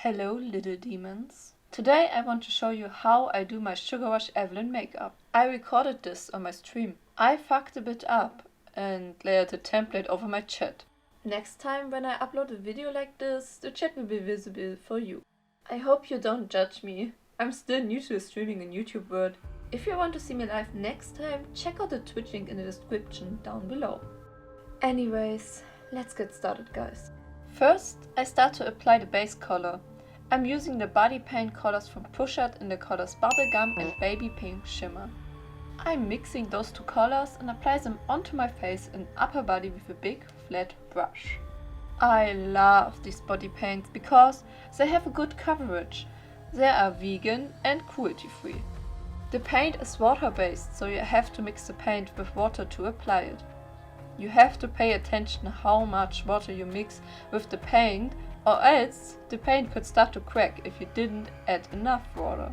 Hello little demons. Today I want to show you how I do my Sugar Rush Evelynn makeup. I recorded this on my stream. I fucked a bit up and layered the template over my chat. Next time when I upload a video like this, the chat will be visible for you. I hope you don't judge me. I'm still new to the streaming and YouTube world. If you want to see me live next time, check out the Twitch link in the description down below. Anyways, let's get started guys. First, I start to apply the base color. I'm using the body paint colors from Riot in the colors Bubblegum and Baby Pink Shimmer. I'm mixing those two colors and apply them onto my face and upper body with a big flat brush. I love these body paints because they have a good coverage. They are vegan and cruelty free. The paint is water based, so you have to mix the paint with water to apply it. You have to pay attention how much water you mix with the paint, or else the paint could start to crack if you didn't add enough water.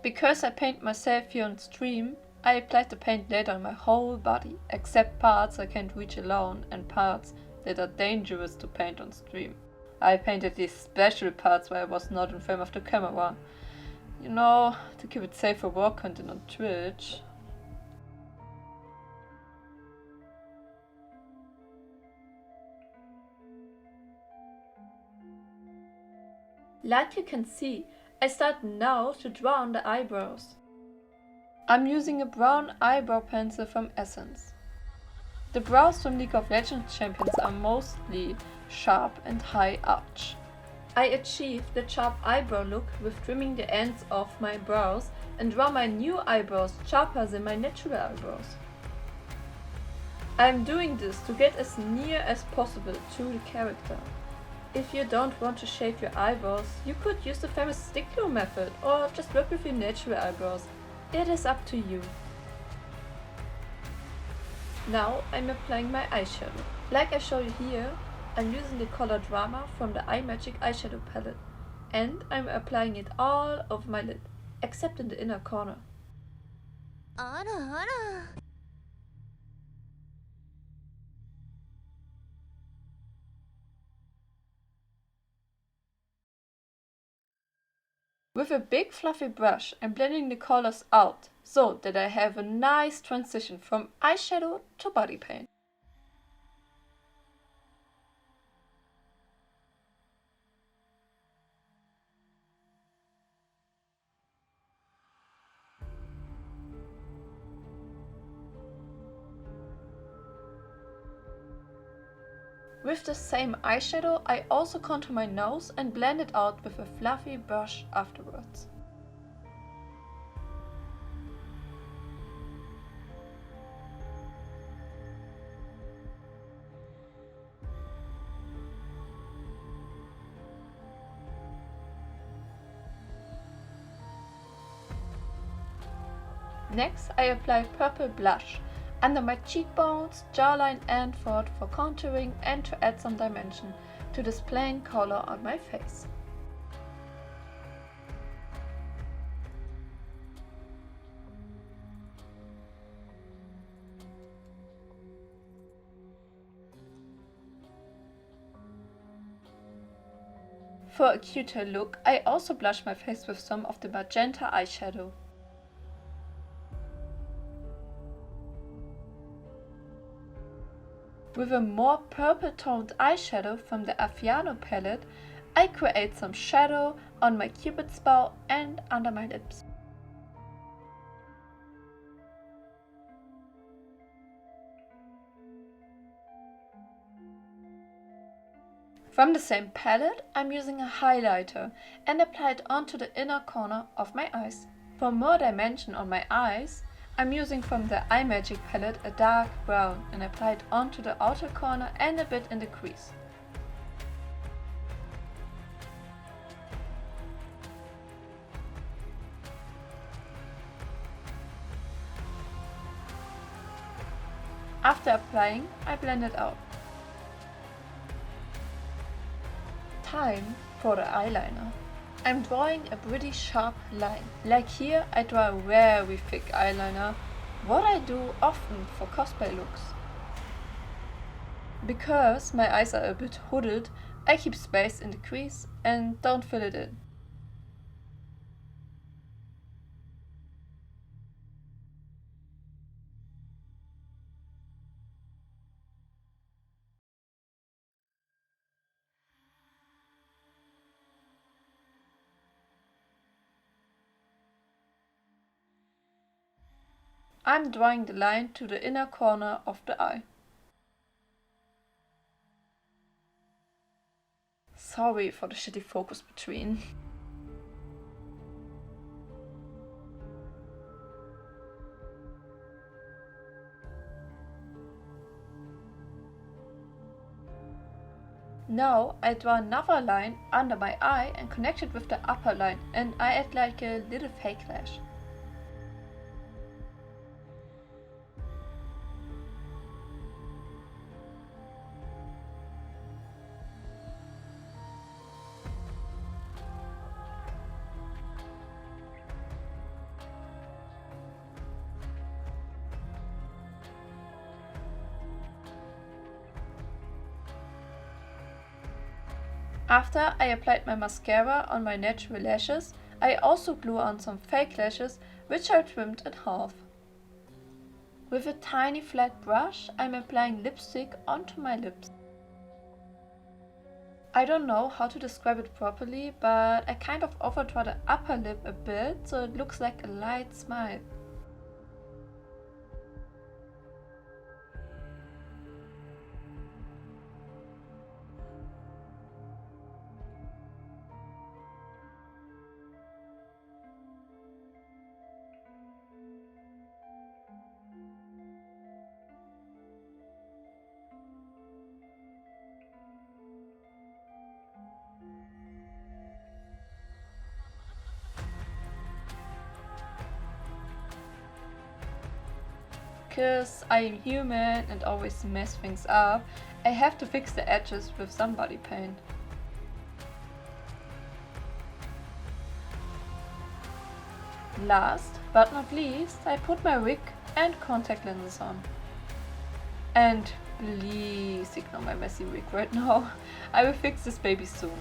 Because I paint myself here on stream, I applied the paint later on my whole body, except parts I can't reach alone and parts that are dangerous to paint on stream. I painted these special parts where I was not in frame of the camera. You know, to keep it safe for war content on Twitch. Like you can see, I start now to draw on the eyebrows. I'm using a brown eyebrow pencil from Essence. The brows from League of Legends champions are mostly sharp and high arch. I achieved the sharp eyebrow look with trimming the ends of my brows and draw my new eyebrows sharper than my natural eyebrows. I'm doing this to get as near as possible to the character. If you don't want to shape your eyebrows, you could use the famous stick glue method or just work with your natural eyebrows. It is up to you. Now I'm applying my eyeshadow. Like I show you here, I'm using the color Drama from the iMagic eyeshadow palette, and I'm applying it all over my lid, except in the inner corner. With a big fluffy brush, I'm blending the colors out so that I have a nice transition from eyeshadow to body paint. With the same eyeshadow, I also contour my nose and blend it out with a fluffy brush afterwards. Next, I apply purple blush under my cheekbones, jawline and forehead for contouring and to add some dimension to this plain color on my face. For a cuter look, I also blush my face with some of the magenta eyeshadow. With a more purple toned eyeshadow from the Affiano palette, I create some shadow on my cupid's bow and under my lips. From the same palette, I'm using a highlighter and apply it onto the inner corner of my eyes. For more dimension on my eyes, I'm using from the iMagic palette a dark brown and apply it onto the outer corner and a bit in the crease. After applying, I blend it out. Time for the eyeliner. I'm drawing a pretty sharp line. Like here, I draw a very thick eyeliner, what I do often for cosplay looks. Because my eyes are a bit hooded, I keep space in the crease and don't fill it in. I'm drawing the line to the inner corner of the eye. Sorry for the shitty focus between. Now I draw another line under my eye and connect it with the upper line, and I add like a little fake lash. After I applied my mascara on my natural lashes, I also glue on some fake lashes, which I trimmed in half. With a tiny flat brush, I'm applying lipstick onto my lips. I don't know how to describe it properly, but I kind of overdraw the upper lip a bit so it looks like a light smile. Cause I'm human and always mess things up, I have to fix the edges with some body paint. Last but not least, I put my wig and contact lenses on. And please ignore my messy wig right now. I will fix this baby soon.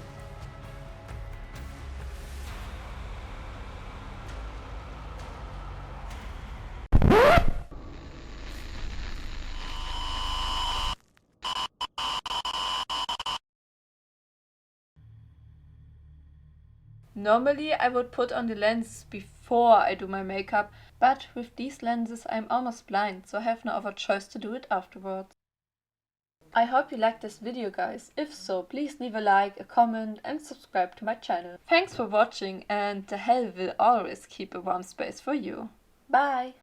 Normally I would put on the lenses before I do my makeup, but with these lenses I'm almost blind, so I have no other choice to do it afterwards. I hope you liked this video, guys. If so, please leave a like, a comment and subscribe to my channel. Thanks for watching, and the hell will always keep a warm space for you. Bye!